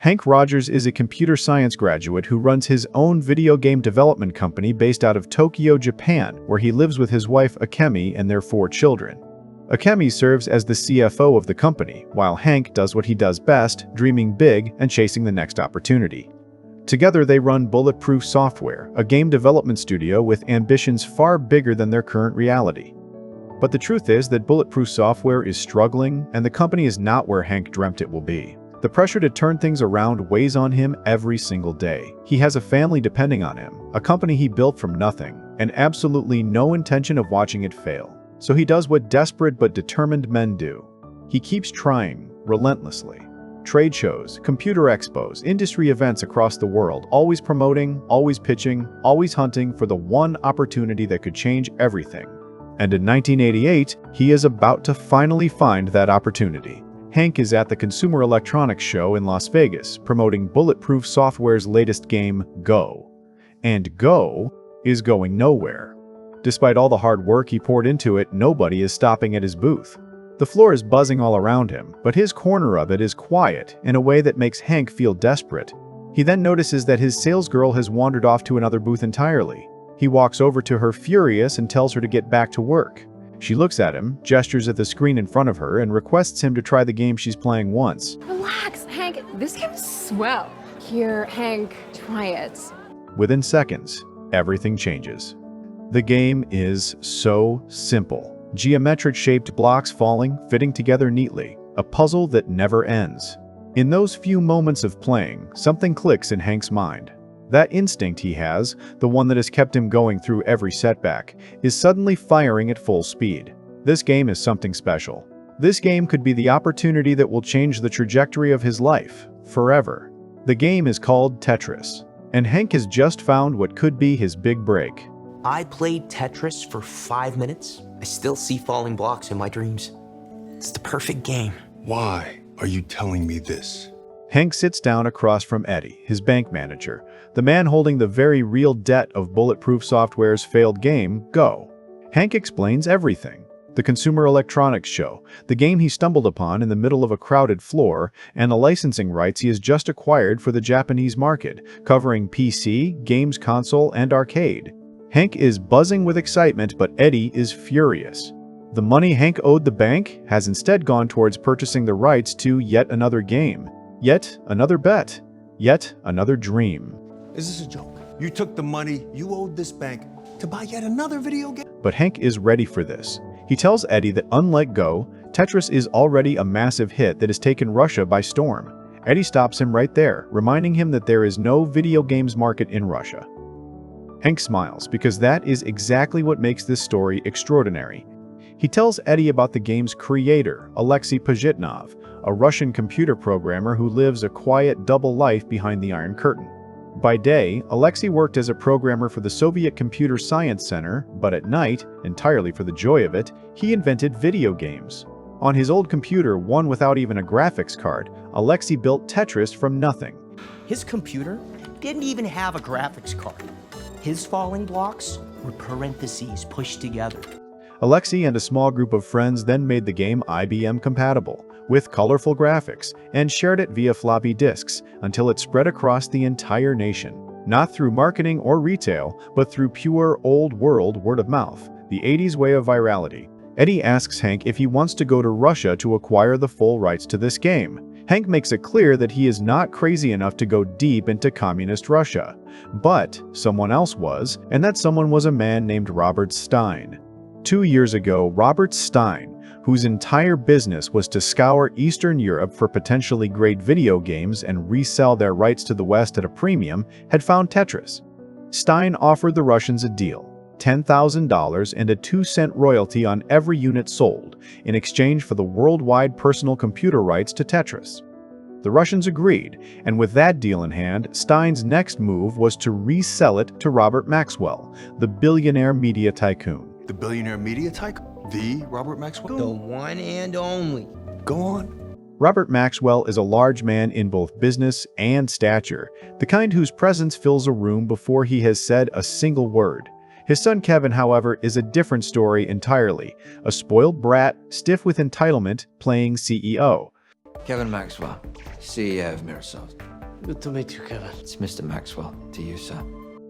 Henk Rogers is a computer science graduate who runs his own video game development company based out of Tokyo, Japan, where he lives with his wife Akemi and their 4 children. Akemi serves as the CFO of the company, while Henk does what he does best, dreaming big and chasing the next opportunity. Together they run Bulletproof Software, a game development studio with ambitions far bigger than their current reality. But the truth is that Bulletproof Software is struggling, and the company is not where Henk dreamt it will be. The pressure to turn things around weighs on him every single day. He has a family depending on him, a company he built from nothing, and absolutely no intention of watching it fail. So he does what desperate but determined men do. He keeps trying, relentlessly. Trade shows, computer expos, industry events across the world, always promoting, always pitching, always hunting for the one opportunity that could change everything. And in 1988, he is about to finally find that opportunity. Henk is at the Consumer Electronics Show in Las Vegas, promoting Bulletproof Software's latest game, Go. And Go is going nowhere. Despite all the hard work he poured into it, nobody is stopping at his booth. The floor is buzzing all around him, but his corner of it is quiet in a way that makes Henk feel desperate. He then notices that his salesgirl has wandered off to another booth entirely. He walks over to her furious and tells her to get back to work. She looks at him, gestures at the screen in front of her, and requests him to try the game she's playing once. Relax, Henk. This game's swell. Here, Henk, try it. Within seconds, everything changes. The game is so simple. Geometric-shaped blocks falling, fitting together neatly. A puzzle that never ends. In those few moments of playing, something clicks in Henk's mind. That instinct he has, the one that has kept him going through every setback, is suddenly firing at full speed. This game is something special. This game could be the opportunity that will change the trajectory of his life, forever. The game is called Tetris, and Henk has just found what could be his big break. I played Tetris for 5 minutes. I still see falling blocks in my dreams. It's the perfect game. Why are you telling me this? Henk sits down across from Eddie, his bank manager, the man holding the very real debt of Bulletproof Software's failed game, Go. Henk explains everything. The Consumer Electronics Show, the game he stumbled upon in the middle of a crowded floor, and the licensing rights he has just acquired for the Japanese market, covering PC, games console, and arcade. Henk is buzzing with excitement, but Eddie is furious. The money Henk owed the bank has instead gone towards purchasing the rights to yet another game, yet another bet, yet another dream. Is this a joke? You took the money you owed this bank to buy yet another video game? But Henk is ready for this. He tells Eddie that unlike Go, Tetris is already a massive hit that has taken Russia by storm. Eddie stops him right there, reminding him that there is no video games market in Russia. Henk smiles, because that is exactly what makes this story extraordinary. He tells Eddie about the game's creator, Alexey Pajitnov, a Russian computer programmer who lives a quiet double life behind the Iron Curtain. By day, Alexey worked as a programmer for the Soviet Computer Science Center, but at night, entirely for the joy of it, he invented video games. On his old computer, one without even a graphics card, Alexey built Tetris from nothing. His computer didn't even have a graphics card. His falling blocks were parentheses pushed together. Alexey and a small group of friends then made the game IBM compatible, with colorful graphics, and shared it via floppy disks until it spread across the entire nation. Not through marketing or retail, but through pure old-world word-of-mouth, the 80s way of virality. Eddie asks Henk if he wants to go to Russia to acquire the full rights to this game. Henk makes it clear that he is not crazy enough to go deep into communist Russia. But someone else was, and that someone was a man named Robert Stein. 2 years ago, Robert Stein, whose entire business was to scour Eastern Europe for potentially great video games and resell their rights to the West at a premium, had found Tetris. Stein offered the Russians a deal, $10,000 and a 2-cent royalty on every unit sold, in exchange for the worldwide personal computer rights to Tetris. The Russians agreed, and with that deal in hand, Stein's next move was to resell it to Robert Maxwell, the billionaire media tycoon. The billionaire media tycoon? The Robert Maxwell? The one and only. Go on. Robert Maxwell is a large man in both business and stature, the kind whose presence fills a room before he has said a single word. His son Kevin, however, is a different story entirely, a spoiled brat, stiff with entitlement, playing CEO. Kevin Maxwell, CEO of Microsoft. Good to meet you, Kevin. It's Mr. Maxwell, to you, sir.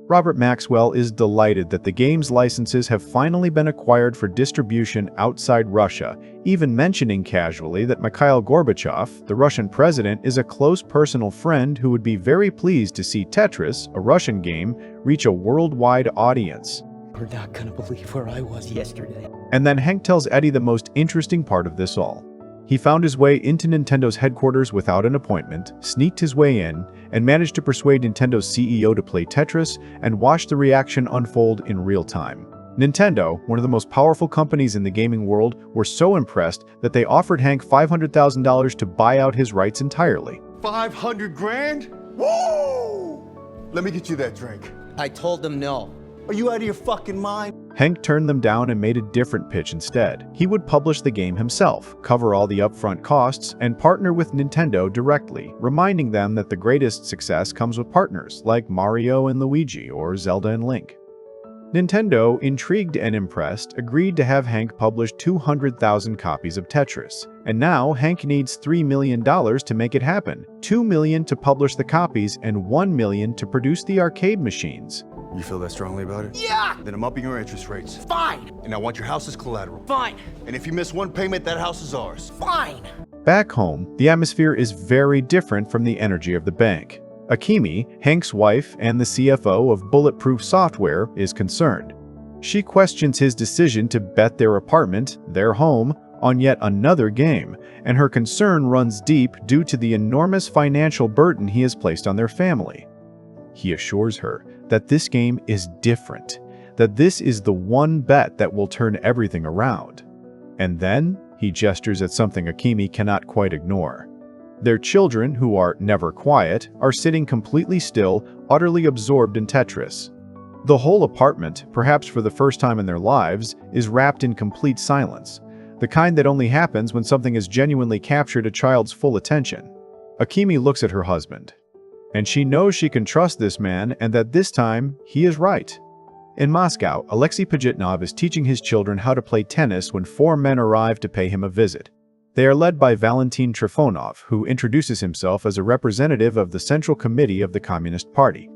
Robert Maxwell is delighted that the game's licenses have finally been acquired for distribution outside Russia, even mentioning casually that Mikhail Gorbachev, the Russian president, is a close personal friend who would be very pleased to see Tetris, a Russian game, reach a worldwide audience. You're not gonna believe where I was yesterday. And then Henk tells Eddie the most interesting part of this all. He found his way into Nintendo's headquarters without an appointment, sneaked his way in, and managed to persuade Nintendo's CEO to play Tetris and watch the reaction unfold in real time. Nintendo, one of the most powerful companies in the gaming world, were so impressed that they offered Henk $500,000 to buy out his rights entirely. 500 grand? Woo! Let me get you that drink. I told them no. Are you out of your fucking mind? Henk turned them down and made a different pitch instead. He would publish the game himself, cover all the upfront costs, and partner with Nintendo directly, reminding them that the greatest success comes with partners like Mario and Luigi or Zelda and Link. Nintendo, intrigued and impressed, agreed to have Henk publish 200,000 copies of Tetris. And now Henk needs $3 million to make it happen, $2 million to publish the copies and $1 million to produce the arcade machines. You feel that strongly about it? Yeah! Then I'm upping your interest rates. Fine! And I want your house as collateral. Fine! And if you miss one payment, that house is ours. Fine! Back home, the atmosphere is very different from the energy of the bank. Akemi, Henk's wife and the CFO of Bulletproof Software, is concerned. She questions his decision to bet their apartment, their home, on yet another game, and her concern runs deep due to the enormous financial burden he has placed on their family. He assures her that this game is different, that this is the one bet that will turn everything around. And then he gestures at something Akemi cannot quite ignore. Their children, who are never quiet, are sitting completely still, utterly absorbed in Tetris. The whole apartment, perhaps for the first time in their lives, is wrapped in complete silence, the kind that only happens when something has genuinely captured a child's full attention. Akemi looks at her husband, and she knows she can trust this man and that this time he is right. In Moscow, Alexey Pajitnov is teaching his children how to play tennis when 4 men arrive to pay him a visit. They are led by Valentin Trifonov, who introduces himself as a representative of the Central Committee of the Communist Party.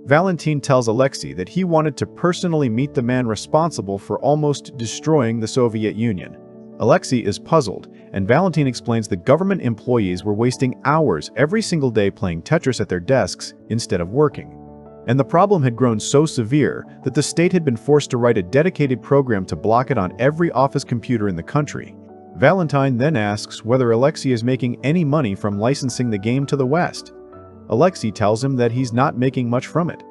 Valentin tells Alexey that he wanted to personally meet the man responsible for almost destroying the Soviet Union. Alexey is puzzled, and Valentin explains that government employees were wasting hours every single day playing Tetris at their desks instead of working. And the problem had grown so severe that the state had been forced to write a dedicated program to block it on every office computer in the country. Valentin then asks whether Alexey is making any money from licensing the game to the West. Alexey tells him that he's not making much from it.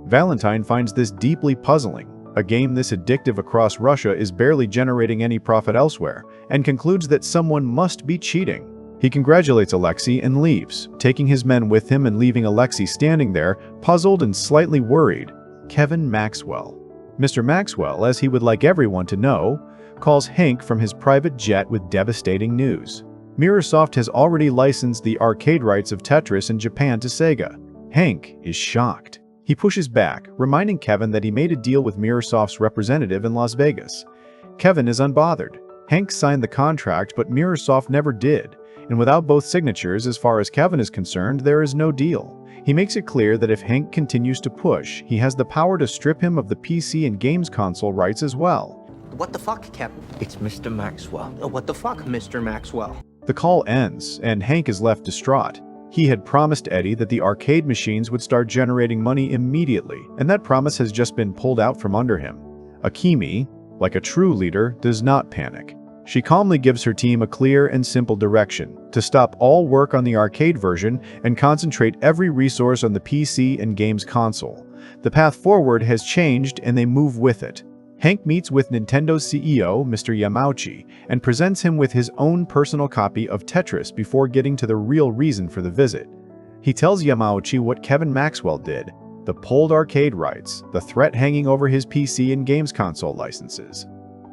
Valentin finds this deeply puzzling. A game this addictive across Russia is barely generating any profit elsewhere, and concludes that someone must be cheating. He congratulates Alexey and leaves, taking his men with him and leaving Alexey standing there, puzzled and slightly worried. Kevin Maxwell. Mr. Maxwell, as he would like everyone to know, calls Henk from his private jet with devastating news. Microsoft has already licensed the arcade rights of Tetris in Japan to Sega. Henk is shocked. He pushes back, reminding Kevin that he made a deal with Microsoft's representative in Las Vegas. Kevin is unbothered. Henk signed the contract, but Microsoft never did, and without both signatures, as far as Kevin is concerned, there is no deal. He makes it clear that if Henk continues to push, he has the power to strip him of the PC and games console rights as well. What the fuck, Kevin? It's Mr. Maxwell. What the fuck, Mr. Maxwell? The call ends, and Henk is left distraught. He had promised Eddie that the arcade machines would start generating money immediately, and that promise has just been pulled out from under him. Akemi, like a true leader, does not panic. She calmly gives her team a clear and simple direction: to stop all work on the arcade version and concentrate every resource on the PC and games console. The path forward has changed, and they move with it. Henk meets with Nintendo's CEO, Mr. Yamauchi, and presents him with his own personal copy of Tetris before getting to the real reason for the visit. He tells Yamauchi what Kevin Maxwell did: the pulled arcade rights, the threat hanging over his PC and games console licenses.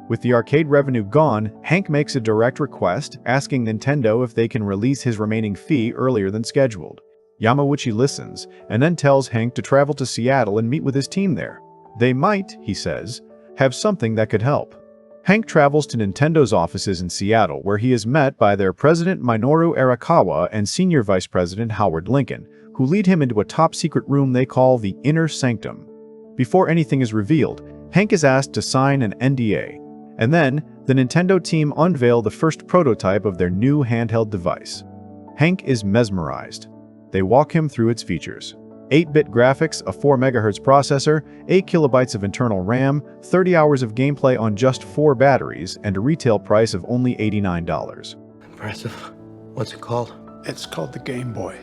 With the arcade revenue gone, Henk makes a direct request, asking Nintendo if they can release his remaining fee earlier than scheduled. Yamauchi listens, and then tells Henk to travel to Seattle and meet with his team there. They might, he says, have something that could help. Hank travels to Nintendo's offices in Seattle, where he is met by their president Minoru Arakawa and senior vice president Howard Lincoln, who lead him into a top-secret room they call the Inner Sanctum. Before anything is revealed, Hank is asked to sign an NDA, and then the Nintendo team unveil the first prototype of their new handheld device. Hank is mesmerized. They walk him through its features. 8-bit graphics, a 4 MHz processor, 8 KB of internal RAM, 30 hours of gameplay on just 4 batteries, and a retail price of only $89. Impressive. What's it called? It's called the Game Boy.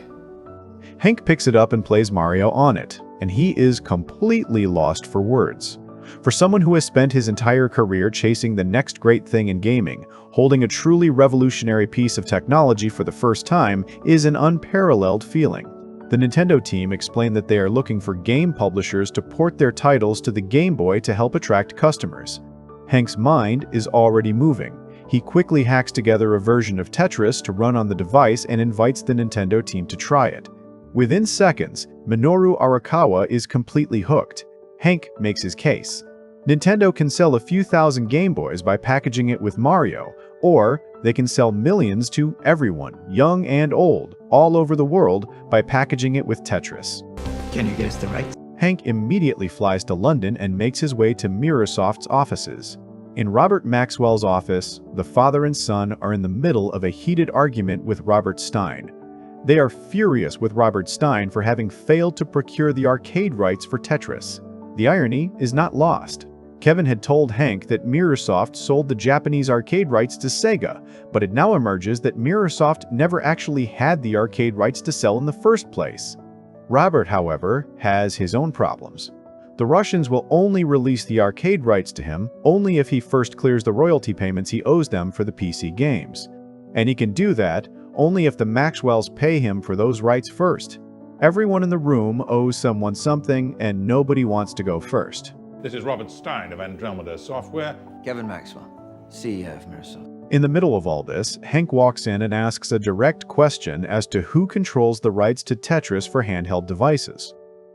Hank picks it up and plays Mario on it, and he is completely lost for words. For someone who has spent his entire career chasing the next great thing in gaming, holding a truly revolutionary piece of technology for the first time is an unparalleled feeling. The Nintendo team explained that they are looking for game publishers to port their titles to the Game Boy to help attract customers. Hank's mind is already moving. He quickly hacks together a version of Tetris to run on the device and invites the Nintendo team to try it. Within seconds, Minoru Arakawa is completely hooked. Hank makes his case. Nintendo can sell a few thousand Game Boys by packaging it with Mario, or they can sell millions to everyone, young and old, all over the world by packaging it with Tetris. Can you get us the rights? Hank immediately flies to London and makes his way to Mirrorsoft's offices. In Robert Maxwell's office, the father and son are in the middle of a heated argument with Robert Stein. They are furious with Robert Stein for having failed to procure the arcade rights for Tetris. The irony is not lost. Kevin had told Hank that Mirrorsoft sold the Japanese arcade rights to Sega, but it now emerges that Mirrorsoft never actually had the arcade rights to sell in the first place. Robert, however, has his own problems. The Russians will only release the arcade rights to him only if he first clears the royalty payments he owes them for the PC games. And he can do that only if the Maxwells pay him for those rights first. Everyone in the room owes someone something, and nobody wants to go first. This is Robert Stein of Andromeda Software. Kevin Maxwell, CEO of Mirrorsoft. In the middle of all this, Hank walks in and asks a direct question as to who controls the rights to Tetris for handheld devices.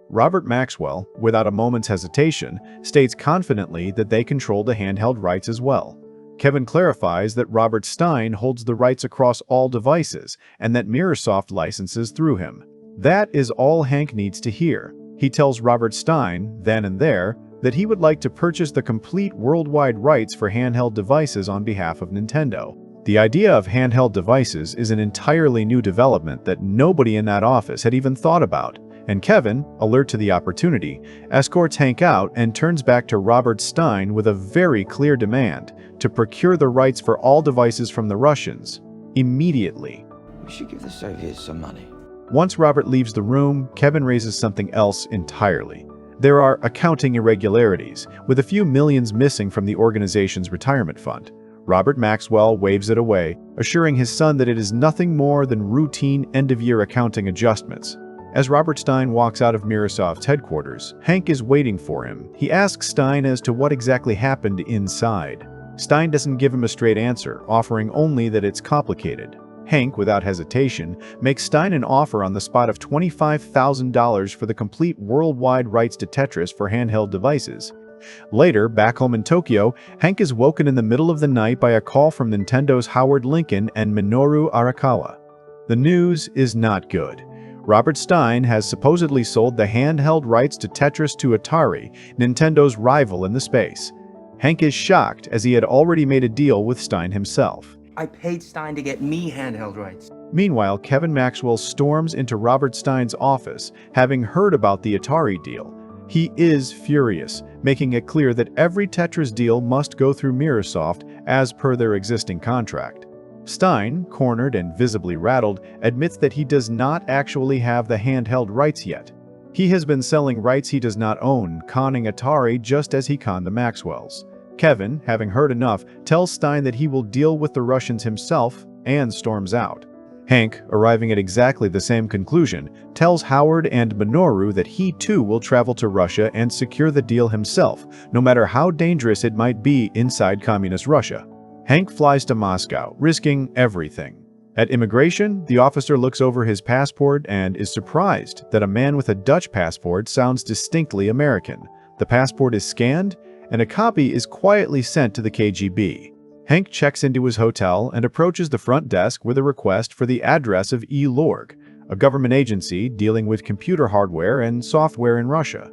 Robert Maxwell, without a moment's hesitation, states confidently that they control the handheld rights as well. Kevin clarifies that Robert Stein holds the rights across all devices and that Mirrorsoft licenses through him. That is all Hank needs to hear. He tells Robert Stein, then and there, that he would like to purchase the complete worldwide rights for handheld devices on behalf of Nintendo. The idea of handheld devices is an entirely new development that nobody in that office had even thought about, and Kevin, alert to the opportunity, escorts Hank out and turns back to Robert Stein with a very clear demand to procure the rights for all devices from the Russians, immediately. We should give the Soviets some money. Once Robert leaves the room, Kevin raises something else entirely. There are accounting irregularities, with a few millions missing from the organization's retirement fund. Robert Maxwell waves it away, assuring his son that it is nothing more than routine end-of-year accounting adjustments. As Robert Stein walks out of Mirrorsoft's headquarters, Hank is waiting for him. He asks Stein as to what exactly happened inside. Stein doesn't give him a straight answer, offering only that it's complicated. Hank, without hesitation, makes Stein an offer on the spot of $25,000 for the complete worldwide rights to Tetris for handheld devices. Later, back home in Tokyo, Hank is woken in the middle of the night by a call from Nintendo's Howard Lincoln and Minoru Arakawa. The news is not good. Robert Stein has supposedly sold the handheld rights to Tetris to Atari, Nintendo's rival in the space. Hank is shocked as he had already made a deal with Stein himself. I paid Stein to get me handheld rights. Meanwhile, Kevin Maxwell storms into Robert Stein's office, having heard about the Atari deal. He is furious, making it clear that every Tetris deal must go through Mirrorsoft as per their existing contract. Stein, cornered and visibly rattled, admits that he does not actually have the handheld rights yet. He has been selling rights he does not own, conning Atari just as he conned the Maxwells. Kevin, having heard enough, tells Stein that he will deal with the Russians himself and storms out. Hank, arriving at exactly the same conclusion, tells Howard and Minoru that he too will travel to Russia and secure the deal himself, no matter how dangerous it might be inside communist Russia. Hank flies to Moscow, risking everything. At immigration, the officer looks over his passport and is surprised that a man with a Dutch passport sounds distinctly American. The passport is scanned, and a copy is quietly sent to the KGB. Henk checks into his hotel and approaches the front desk with a request for the address of E-Lorg, a government agency dealing with computer hardware and software in Russia.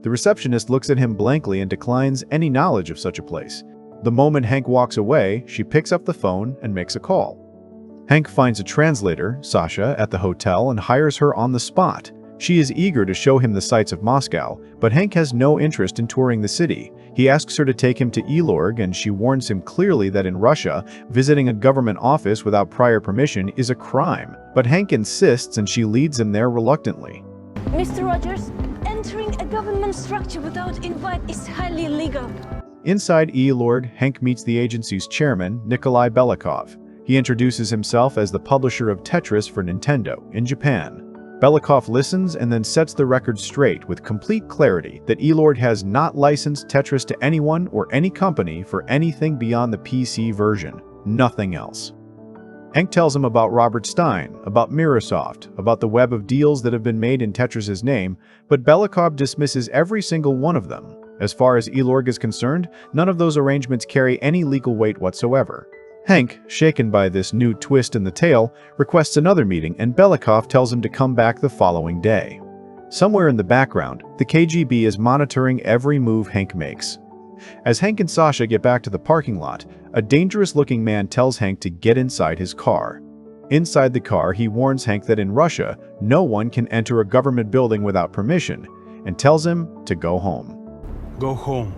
The receptionist looks at him blankly and declines any knowledge of such a place. The moment Henk walks away, she picks up the phone and makes a call. Henk finds a translator, Sasha, at the hotel and hires her on the spot. She is eager to show him the sights of Moscow, but Henk has no interest in touring the city. He asks her to take him to E-Lorg, and she warns him clearly that in Russia, visiting a government office without prior permission is a crime. But Henk insists, and she leads him there reluctantly. Mr. Rogers, entering a government structure without invite is highly illegal. Inside E-Lorg, Henk meets the agency's chairman, Nikolai Belikov. He introduces himself as the publisher of Tetris for Nintendo in Japan. Belikov listens and then sets the record straight with complete clarity that E-Lorg has not licensed Tetris to anyone or any company for anything beyond the PC version, nothing else. Henk tells him about Robert Stein, about Microsoft, about the web of deals that have been made in Tetris's name, but Belikov dismisses every single one of them. As far as E-Lorg is concerned, none of those arrangements carry any legal weight whatsoever. Henk, shaken by this new twist in the tale, requests another meeting, and Belikov tells him to come back the following day. Somewhere in the background, the KGB is monitoring every move Henk makes. As Henk and Sasha get back to the parking lot, a dangerous-looking man tells Henk to get inside his car. Inside the car, he warns Henk that in Russia, no one can enter a government building without permission, and tells him to go home. Go home.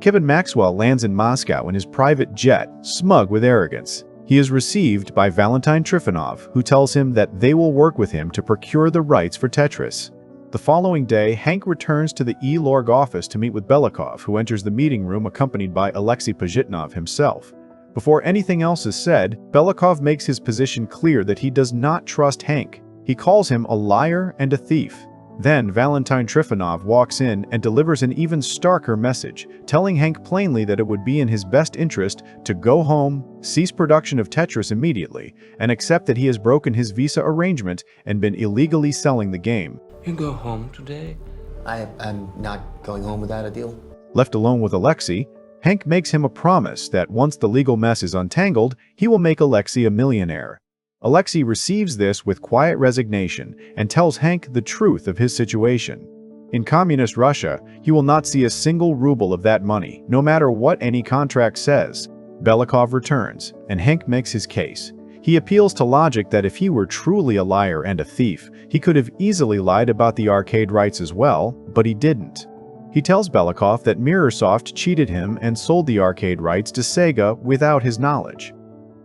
Kevin Maxwell lands in Moscow in his private jet, smug with arrogance. He is received by Valentine Trifonov, who tells him that they will work with him to procure the rights for Tetris. The following day, Henk returns to the E-Lorg office to meet with Belikov, who enters the meeting room accompanied by Alexey Pajitnov himself. Before anything else is said, Belikov makes his position clear that he does not trust Henk. He calls him a liar and a thief. Then Valentine Trifonov walks in and delivers an even starker message, telling Henk plainly that it would be in his best interest to go home, cease production of Tetris immediately, and accept that he has broken his visa arrangement and been illegally selling the game. You go home today? I'm not going home without a deal. Left alone with Alexey, Henk makes him a promise that once the legal mess is untangled, he will make Alexey a millionaire. Alexey receives this with quiet resignation and tells Henk the truth of his situation. In communist Russia, he will not see a single ruble of that money, no matter what any contract says. Belikov returns, and Henk makes his case. He appeals to logic that if he were truly a liar and a thief, he could have easily lied about the arcade rights as well, but he didn't. He tells Belikov that Microsoft cheated him and sold the arcade rights to Sega without his knowledge.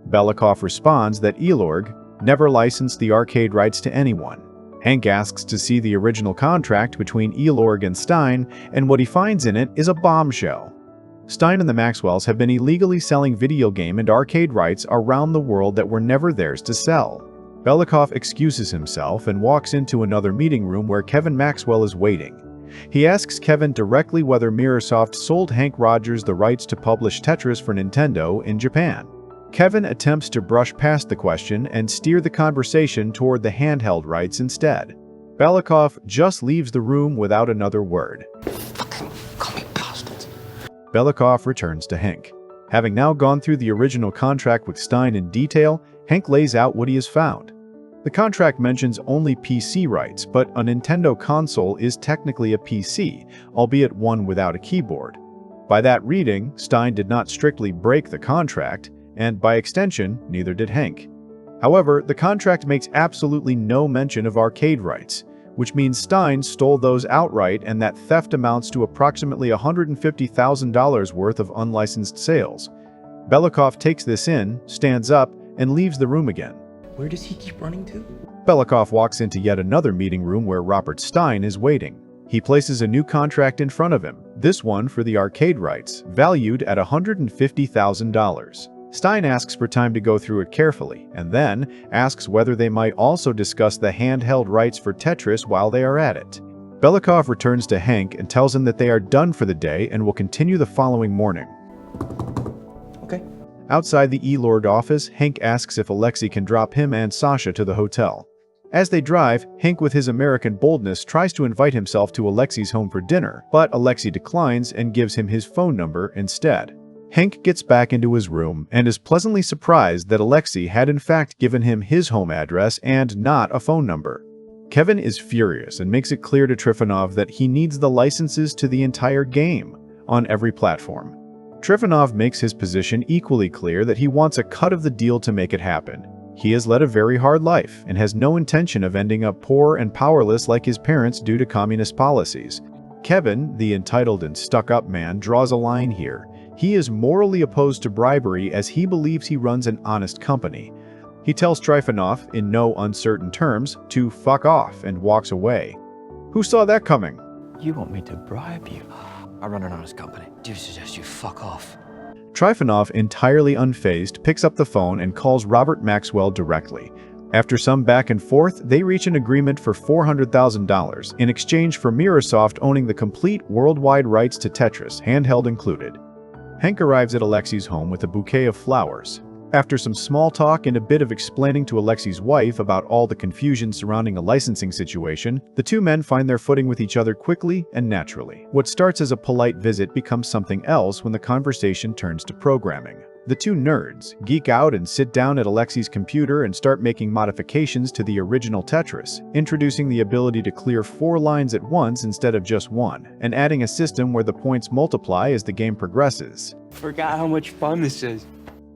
Belikov responds that E-Lorg never licensed the arcade rights to anyone. Henk asks to see the original contract between E-Lorg and Stein, and what he finds in it is a bombshell. Stein and the Maxwells have been illegally selling video game and arcade rights around the world that were never theirs to sell. Belikov excuses himself and walks into another meeting room where Kevin Maxwell is waiting. He asks Kevin directly whether Microsoft sold Henk Rogers the rights to publish Tetris for Nintendo in Japan. Kevin attempts to brush past the question and steer the conversation toward the handheld rights instead. Belikov just leaves the room without another word. Fucking call me bastards. Belikov returns to Henk. Having now gone through the original contract with Stein in detail, Henk lays out what he has found. The contract mentions only PC rights, but a Nintendo console is technically a PC, albeit one without a keyboard. By that reading, Stein did not strictly break the contract, and by extension, neither did Henk. However, the contract makes absolutely no mention of arcade rights, which means Stein stole those outright, and that theft amounts to approximately $150,000 worth of unlicensed sales. Belikov takes this in, stands up, and leaves the room again. Where does he keep running to? Belikov walks into yet another meeting room where Robert Stein is waiting. He places a new contract in front of him, this one for the arcade rights, valued at $150,000. Stein asks for time to go through it carefully, and then asks whether they might also discuss the handheld rights for Tetris while they are at it. Belikov returns to Henk and tells him that they are done for the day and will continue the following morning. Okay. Outside the E-Lorg office, Henk asks if Alexey can drop him and Sasha to the hotel. As they drive, Henk with his American boldness tries to invite himself to Alexey's home for dinner, but Alexey declines and gives him his phone number instead. Henk gets back into his room and is pleasantly surprised that Alexey had in fact given him his home address and not a phone number. Kevin is furious and makes it clear to Trifonov that he needs the licenses to the entire game on every platform. Trifonov makes his position equally clear that he wants a cut of the deal to make it happen. He has led a very hard life and has no intention of ending up poor and powerless like his parents due to communist policies. Kevin, the entitled and stuck-up man, draws a line here. He is morally opposed to bribery as he believes he runs an honest company. He tells Trifonov, in no uncertain terms, to fuck off and walks away. Who saw that coming? You want me to bribe you? I run an honest company. Do suggest you fuck off. Trifonov, entirely unfazed, picks up the phone and calls Robert Maxwell directly. After some back and forth, they reach an agreement for $400,000 in exchange for Microsoft owning the complete worldwide rights to Tetris, handheld included. Henk arrives at Alexey's home with a bouquet of flowers. After some small talk and a bit of explaining to Alexey's wife about all the confusion surrounding a licensing situation, the two men find their footing with each other quickly and naturally. What starts as a polite visit becomes something else when the conversation turns to programming. The two nerds geek out and sit down at Alexey's computer and start making modifications to the original Tetris, introducing the ability to clear 4 lines at once instead of just 1, and adding a system where the points multiply as the game progresses. Forgot how much fun this is.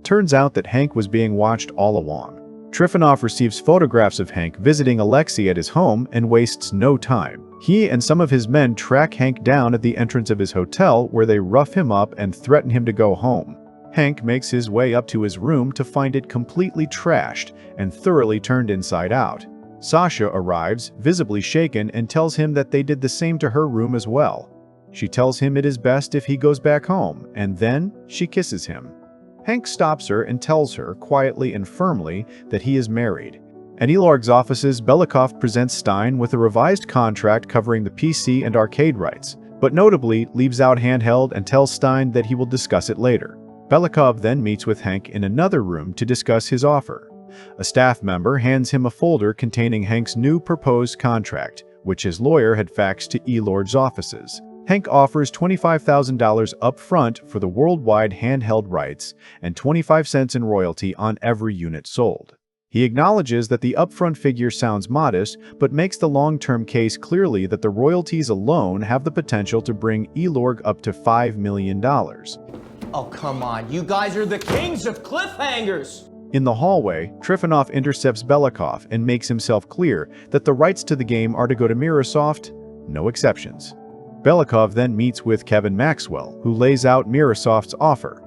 Turns out that Henk was being watched all along. Trifonov receives photographs of Henk visiting Alexey at his home and wastes no time. He and some of his men track Henk down at the entrance of his hotel where they rough him up and threaten him to go home. Henk makes his way up to his room to find it completely trashed and thoroughly turned inside out. Sasha arrives, visibly shaken, and tells him that they did the same to her room as well. She tells him it is best if he goes back home, and then she kisses him. Henk stops her and tells her, quietly and firmly, that he is married. At Elorg's offices, Belikov presents Stein with a revised contract covering the PC and arcade rights, but notably leaves out handheld and tells Stein that he will discuss it later. Belikov then meets with Henk in another room to discuss his offer. A staff member hands him a folder containing Henk's new proposed contract, which his lawyer had faxed to Elorg's offices. Henk offers $25,000 up front for the worldwide handheld rights and 25 cents in royalty on every unit sold. He acknowledges that the upfront figure sounds modest, but makes the long-term case clearly that the royalties alone have the potential to bring Elorg up to $5 million. Oh, come on. You guys are the kings of cliffhangers! In the hallway, Trifonov intercepts Belikov and makes himself clear that the rights to the game are to go to Microsoft, no exceptions. Belikov then meets with Kevin Maxwell, who lays out Microsoft's offer.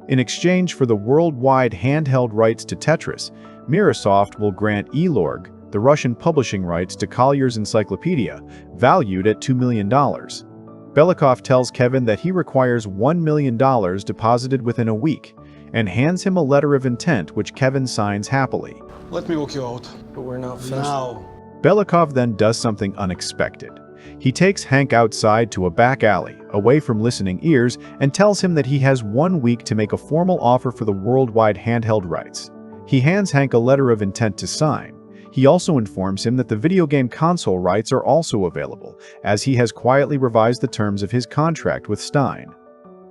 In exchange for the worldwide handheld rights to Tetris, Microsoft will grant Elorg the Russian publishing rights to Collier's encyclopedia, valued at $2 million. Belikov tells Kevin that he requires $1 million deposited within a week, and hands him a letter of intent which Kevin signs happily. Let me walk you out. But we're not finished. Now. Belikov then does something unexpected. He takes Henk outside to a back alley, away from listening ears, and tells him that he has 1 week to make a formal offer for the worldwide handheld rights. He hands Henk a letter of intent to sign. He also informs him that the video game console rights are also available, as he has quietly revised the terms of his contract with Stein.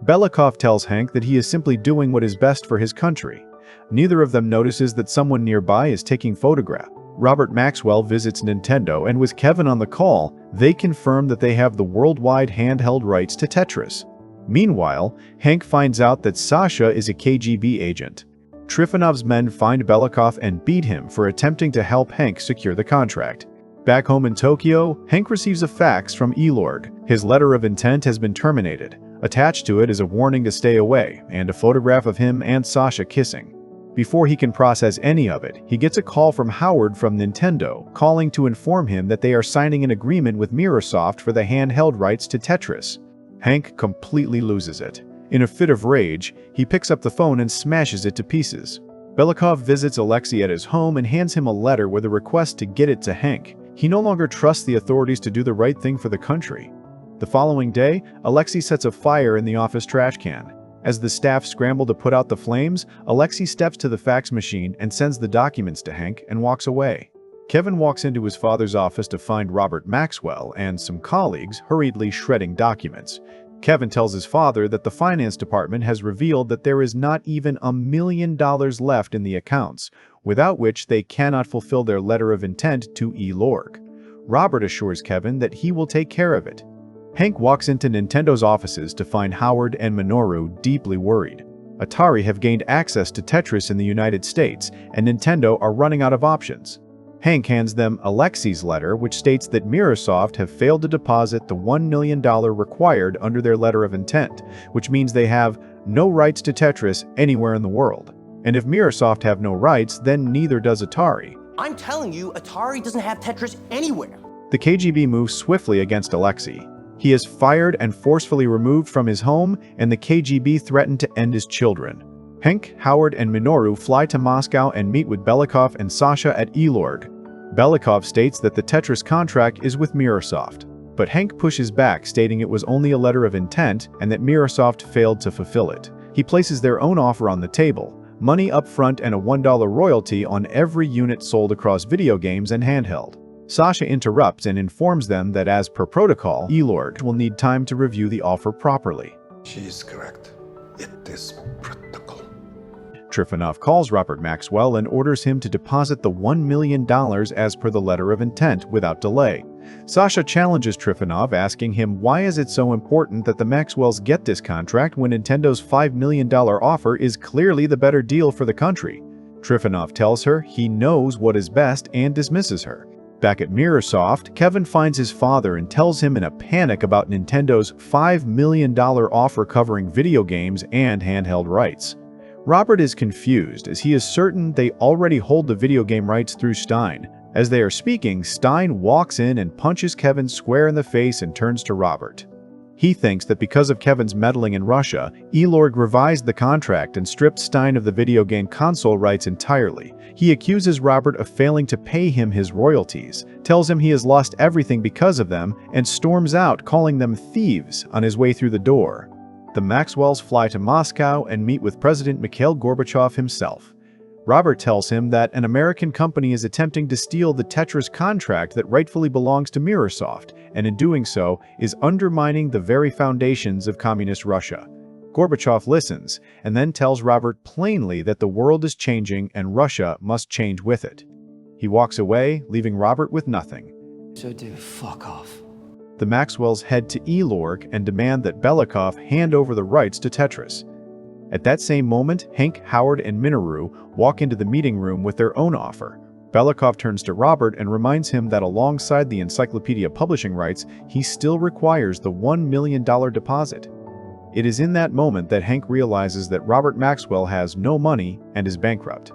Belikov tells Henk that he is simply doing what is best for his country. Neither of them notices that someone nearby is taking photographs. Robert Maxwell visits Nintendo, and with Kevin on the call, they confirm that they have the worldwide handheld rights to Tetris. Meanwhile, Henk finds out that Sasha is a KGB agent. Trifonov's men find Belikov and beat him for attempting to help Henk secure the contract. Back home in Tokyo, Henk receives a fax from Elorg. His letter of intent has been terminated. Attached to it is a warning to stay away, and a photograph of him and Sasha kissing. Before he can process any of it, he gets a call from Howard from Nintendo, calling to inform him that they are signing an agreement with Microsoft for the handheld rights to Tetris. Henk completely loses it. In a fit of rage, he picks up the phone and smashes it to pieces. Belikov visits Alexey at his home and hands him a letter with a request to get it to Henk. He no longer trusts the authorities to do the right thing for the country. The following day, Alexey sets a fire in the office trash can. As the staff scramble to put out the flames, Alexey steps to the fax machine and sends the documents to Henk and walks away. Kevin walks into his father's office to find Robert Maxwell and some colleagues hurriedly shredding documents. Kevin tells his father that the finance department has revealed that there is not even $1 million left in the accounts, without which they cannot fulfill their letter of intent to E. Lorg. Robert assures Kevin that he will take care of it. Henk walks into Nintendo's offices to find Howard and Minoru deeply worried. Atari have gained access to Tetris in the United States, and Nintendo are running out of options. Henk hands them Alexey's letter, which states that Microsoft have failed to deposit the $1 million required under their letter of intent, which means they have no rights to Tetris anywhere in the world. And if Microsoft have no rights, then neither does Atari. I'm telling you, Atari doesn't have Tetris anywhere. The KGB moves swiftly against Alexey. He is fired and forcefully removed from his home, and the KGB threaten to end his children. Henk, Howard, and Minoru fly to Moscow and meet with Belikov and Sasha at E. Lorg. Belikov states that the Tetris contract is with Microsoft, but Henk pushes back, stating it was only a letter of intent and that Microsoft failed to fulfill it. He places their own offer on the table: money up front and a $1 royalty on every unit sold across video games and handheld. Sasha interrupts and informs them that as per protocol, E. Lorg will need time to review the offer properly. She is correct. It is protocol. Trifonov calls Robert Maxwell and orders him to deposit the $1 million as per the letter of intent without delay. Sasha challenges Trifonov, asking him why is it so important that the Maxwells get this contract when Nintendo's $5 million offer is clearly the better deal for the country. Trifonov tells her he knows what is best and dismisses her. Back at Microsoft, Kevin finds his father and tells him in a panic about Nintendo's $5 million offer covering video games and handheld rights. Robert is confused as he is certain they already hold the video game rights through Stein. As they are speaking, Stein walks in and punches Kevin square in the face and turns to Robert. He thinks that because of Kevin's meddling in Russia, E. Lorg revised the contract and stripped Stein of the video game console rights entirely. He accuses Robert of failing to pay him his royalties, tells him he has lost everything because of them, and storms out, calling them thieves on his way through the door. The Maxwells fly to Moscow and meet with President Mikhail Gorbachev himself. Robert tells him that an American company is attempting to steal the Tetris contract that rightfully belongs to Microsoft, and in doing so is undermining the very foundations of communist Russia. Gorbachev listens, and then tells Robert plainly that the world is changing and Russia must change with it. He walks away, leaving Robert with nothing. So dude, fuck off. The Maxwells head to E. Lorg and demand that Belikov hand over the rights to Tetris. At that same moment, Henk, Howard, and Minoru walk into the meeting room with their own offer. Belikov turns to Robert and reminds him that alongside the encyclopedia publishing rights, he still requires the $1 million deposit. It is in that moment that Henk realizes that Robert Maxwell has no money and is bankrupt.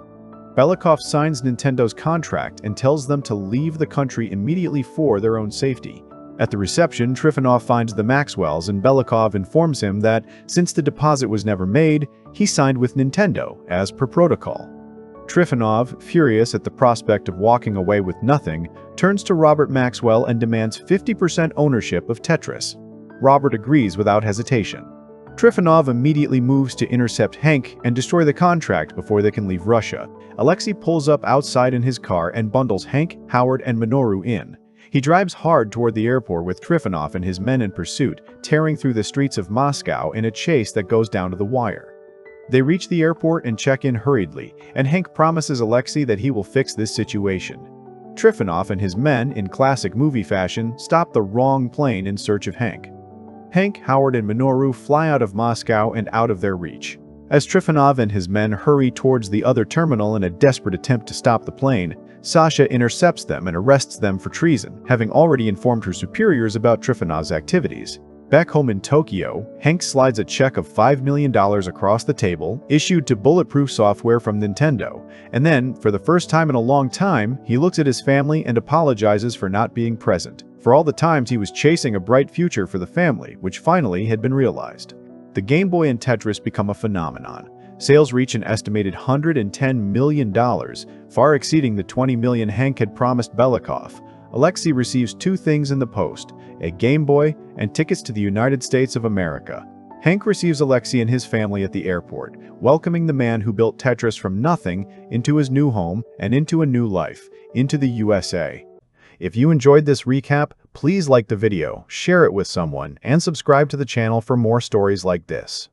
Belikov signs Nintendo's contract and tells them to leave the country immediately for their own safety. At the reception, Trifonov finds the Maxwells and Belikov informs him that since the deposit was never made, he signed with Nintendo as per protocol. Trifonov, furious at the prospect of walking away with nothing, turns to Robert Maxwell and demands 50% ownership of Tetris. Robert agrees without hesitation. Trifonov immediately moves to intercept Henk and destroy the contract before they can leave Russia. Alexey pulls up outside in his car and bundles Henk, Howard, and Minoru in. He drives hard toward the airport with Trifonov and his men in pursuit, tearing through the streets of Moscow in a chase that goes down to the wire. They reach the airport and check in hurriedly, and Henk promises Alexey that he will fix this situation. Trifonov and his men, in classic movie fashion, stop the wrong plane in search of Henk. Henk, Howard, and Minoru fly out of Moscow and out of their reach. As Trifonov and his men hurry towards the other terminal in a desperate attempt to stop the plane, Sasha intercepts them and arrests them for treason, having already informed her superiors about Trifonov's activities. Back home in Tokyo, Henk slides a check of $5 million across the table, issued to Bulletproof Software from Nintendo, and then, for the first time in a long time, he looks at his family and apologizes for not being present, for all the times he was chasing a bright future for the family, which finally had been realized. The Game Boy and Tetris become a phenomenon. Sales reach an estimated $110 million, far exceeding the $20 million Henk had promised Belikov. Alexey receives two things in the post: a Game Boy and tickets to the United States of America. Henk receives Alexey and his family at the airport, welcoming the man who built Tetris from nothing into his new home and into a new life, into the USA. If you enjoyed this recap, please like the video, share it with someone, and subscribe to the channel for more stories like this.